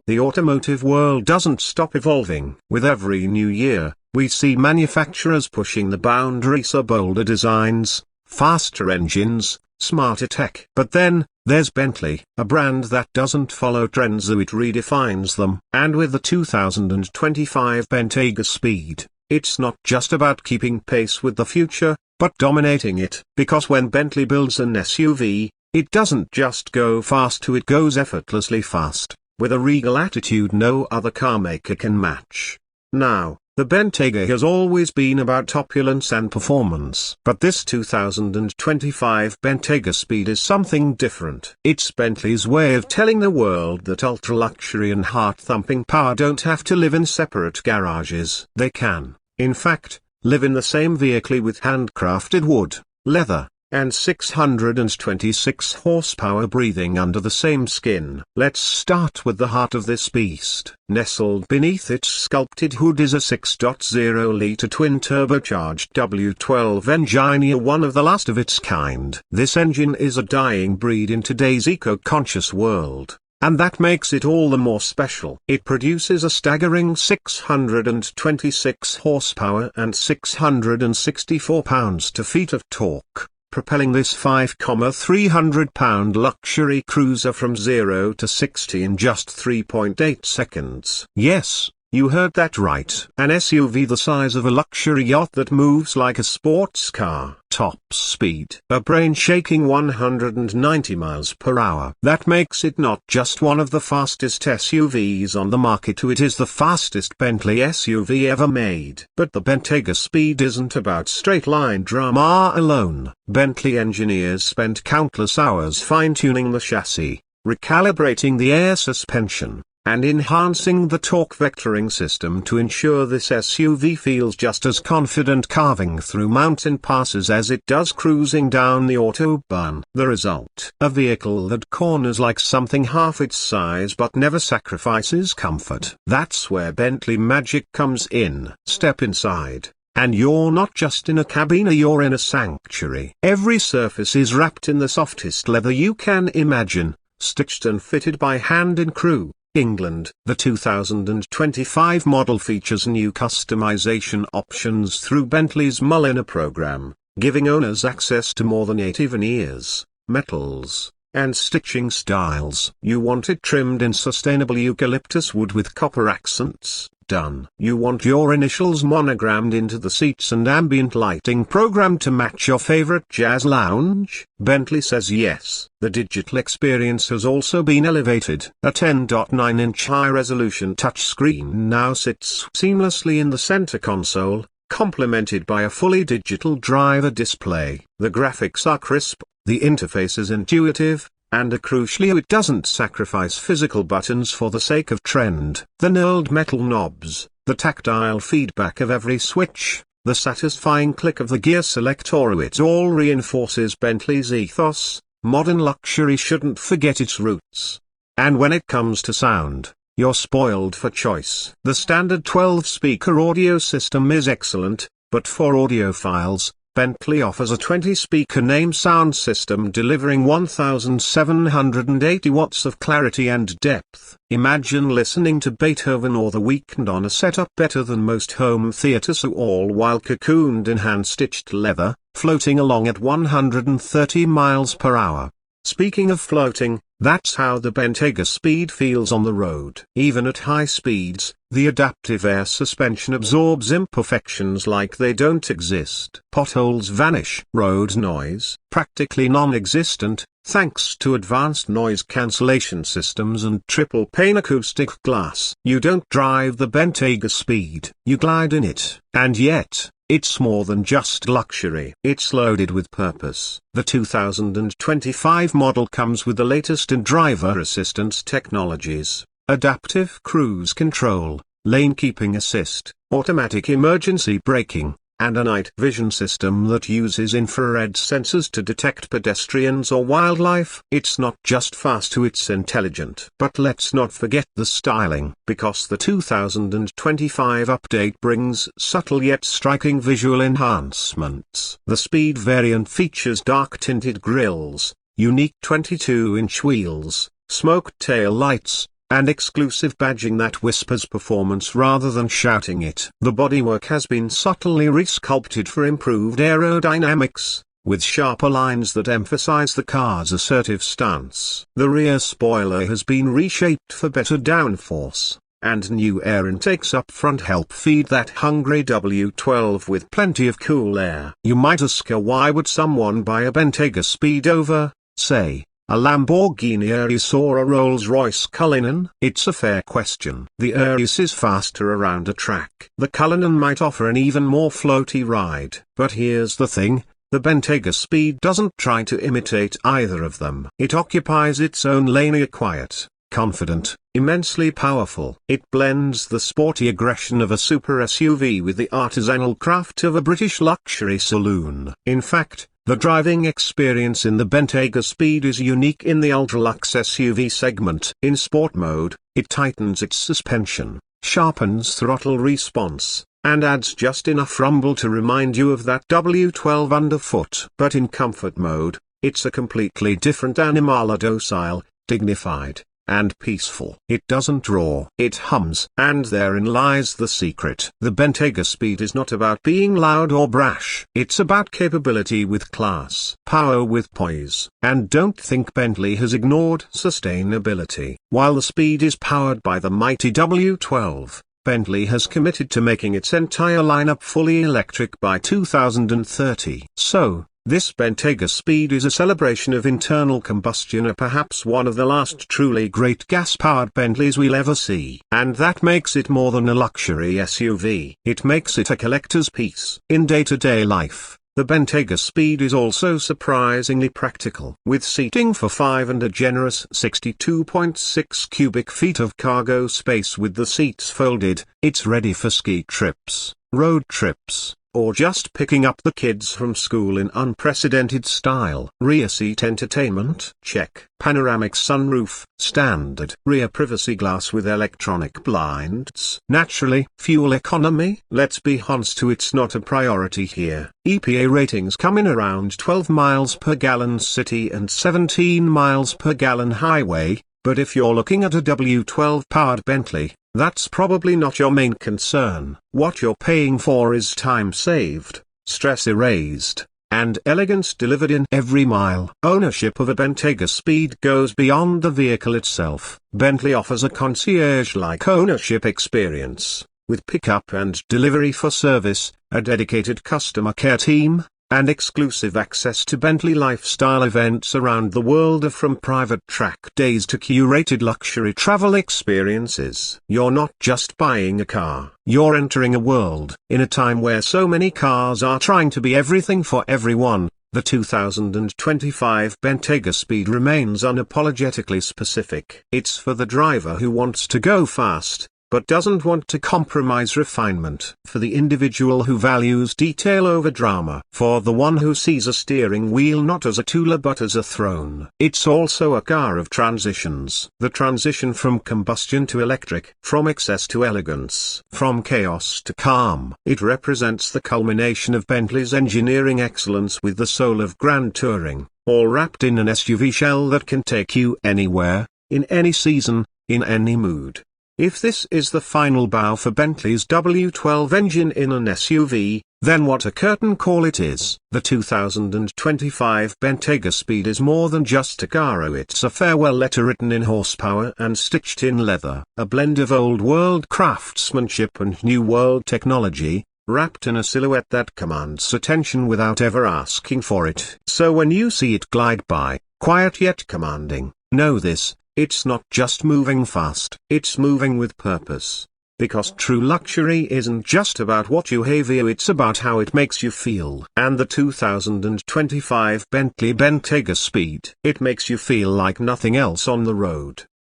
The automotive world doesn't stop evolving. With every new year, we see manufacturers pushing the boundaries of bolder designs, faster engines, smarter tech. But then, there's Bentley, a brand that doesn't follow trends, it redefines them. And with the 2025 Bentayga Speed, it's not just about keeping pace with the future, but dominating it. Because when Bentley builds an SUV, it doesn't just go fast, it goes effortlessly fast, with a regal attitude no other car maker can match. Now, the Bentayga has always been about opulence and performance. But this 2025 Bentayga Speed is something different. It's Bentley's way of telling the world that ultra-luxury and heart-thumping power don't have to live in separate garages. They can, in fact, live in the same vehicle with handcrafted wood, leather, and 626 horsepower breathing under the same skin. Let's start with the heart of this beast. Nestled beneath its sculpted hood is a 6.0-liter twin-turbocharged W12 engine, one of the last of its kind. This engine is a dying breed in today's eco-conscious world, and that makes it all the more special. It produces a staggering 626 horsepower and 664 pounds-to-feet of torque, propelling this 5,300-pound luxury cruiser from 0 to 60 in just 3.8 seconds. Yes, you heard that right. An SUV the size of a luxury yacht that moves like a sports car. Top speed. A brain-shaking 190 miles per hour. That makes it not just one of the fastest SUVs on the market, it is the fastest Bentley SUV ever made. But the Bentayga Speed isn't about straight-line drama alone. Bentley engineers spent countless hours fine-tuning the chassis, recalibrating the air suspension, and enhancing the torque vectoring system to ensure this SUV feels just as confident carving through mountain passes as it does cruising down the autobahn. The result: a vehicle that corners like something half its size but never sacrifices comfort. That's where Bentley magic comes in. Step inside, and you're not just in a cabina, you're in a sanctuary. Every surface is wrapped in the softest leather you can imagine, stitched and fitted by hand in Crewe, England. The 2025 model features new customization options through Bentley's Mulliner program, giving owners access to more than 80 veneers, metals, and stitching styles. You want it trimmed in sustainable eucalyptus wood with copper accents? Done. You want your initials monogrammed into the seats and ambient lighting programmed to match your favorite jazz lounge? Bentley says yes. The digital experience has also been elevated. A 10.9-inch high-resolution touchscreen now sits seamlessly in the center console, complemented by a fully digital driver display. The graphics are crisp, the interface is intuitive, and crucially it doesn't sacrifice physical buttons for the sake of trend. The knurled metal knobs, the tactile feedback of every switch, the satisfying click of the gear selector, it all reinforces Bentley's ethos. Modern luxury shouldn't forget its roots. And when it comes to sound, you're spoiled for choice. The standard 12-speaker audio system is excellent, but for audiophiles, Bentley offers a 20-speaker name sound system delivering 1,780 watts of clarity and depth. Imagine listening to Beethoven or The Weeknd on a setup better than most home theaters, all while cocooned in hand-stitched leather, floating along at 130 miles per hour. Speaking of floating, that's how the Bentayga Speed feels on the road. Even at high speeds, the adaptive air suspension absorbs imperfections like they don't exist. Potholes vanish. Road noise, practically non-existent, thanks to advanced noise cancellation systems and triple-pane acoustic glass. You don't drive the Bentayga Speed, you glide in it. And yet, it's more than just luxury. It's loaded with purpose. The 2025 model comes with the latest in driver assistance technologies: adaptive cruise control, lane keeping assist, automatic emergency braking, and a night vision system that uses infrared sensors to detect pedestrians or wildlife. It's not just fast, it's intelligent. But let's not forget the styling, because the 2025 update brings subtle yet striking visual enhancements. The Speed variant features dark tinted grills, unique 22-inch wheels, smoked tail lights, and exclusive badging that whispers performance rather than shouting it. The bodywork has been subtly resculpted for improved aerodynamics, with sharper lines that emphasize the car's assertive stance. The rear spoiler has been reshaped for better downforce, and new air intakes up front help feed that hungry W12 with plenty of cool air. You might ask, why would someone buy a Bentayga Speed over, say, a Lamborghini Urus or a Rolls-Royce Cullinan? It's a fair question. The Urus is faster around a track. The Cullinan might offer an even more floaty ride. But here's the thing, the Bentayga Speed doesn't try to imitate either of them. It occupies its own lane, quiet, confident, immensely powerful. It blends the sporty aggression of a super SUV with the artisanal craft of a British luxury saloon. In fact, the driving experience in the Bentayga Speed is unique in the ultra-luxe SUV segment. In sport mode, it tightens its suspension, sharpens throttle response, and adds just enough rumble to remind you of that W12 underfoot. But in comfort mode, it's a completely different animal, docile, dignified, and peaceful. It doesn't roar, it hums. And therein lies the secret. The Bentayga Speed is not about being loud or brash. It's about capability with class, power with poise. And don't think Bentley has ignored sustainability. While the Speed is powered by the mighty W12, Bentley has committed to making its entire lineup fully electric by 2030. So, this Bentayga Speed is a celebration of internal combustion, perhaps one of the last truly great gas-powered Bentleys we'll ever see. And that makes it more than a luxury SUV. It makes it a collector's piece. In day-to-day life, the Bentayga Speed is also surprisingly practical. With seating for 5 and a generous 62.6 cubic feet of cargo space with the seats folded, it's ready for ski trips, road trips, or just picking up the kids from school in unprecedented style. Rear seat entertainment? Check. Panoramic sunroof, standard. Rear privacy glass with electronic blinds. Naturally. Fuel economy? Let's be honest, it's not a priority here. EPA ratings come in around 12 miles per gallon city and 17 miles per gallon highway, but if you're looking at a W12 powered Bentley, that's probably not your main concern. What you're paying for is time saved, stress erased, and elegance delivered in every mile. Ownership of a Bentayga Speed goes beyond the vehicle itself. Bentley offers a concierge-like ownership experience, with pickup and delivery for service, a dedicated customer care team, and exclusive access to Bentley lifestyle events around the world, from private track days to curated luxury travel experiences. You're not just buying a car, you're entering a world. In a time where so many cars are trying to be everything for everyone, the 2025 Bentayga Speed remains unapologetically specific. It's for the driver who wants to go fast, but doesn't want to compromise refinement. For the individual who values detail over drama. For the one who sees a steering wheel not as a tool but as a throne. It's also a car of transitions. The transition from combustion to electric. From excess to elegance. From chaos to calm. It represents the culmination of Bentley's engineering excellence with the soul of grand touring, all wrapped in an SUV shell that can take you anywhere, in any season, in any mood. If this is the final bow for Bentley's W12 engine in an SUV, then what a curtain call it is. The 2025 Bentayga Speed is more than just a car, it's a farewell letter written in horsepower and stitched in leather. A blend of old world craftsmanship and new world technology, wrapped in a silhouette that commands attention without ever asking for it. So when you see it glide by, quiet yet commanding, know this. It's not just moving fast, it's moving with purpose. Because true luxury isn't just about what you have, it's about how it makes you feel. And the 2025 Bentley Bentayga Speed, it makes you feel like nothing else on the road.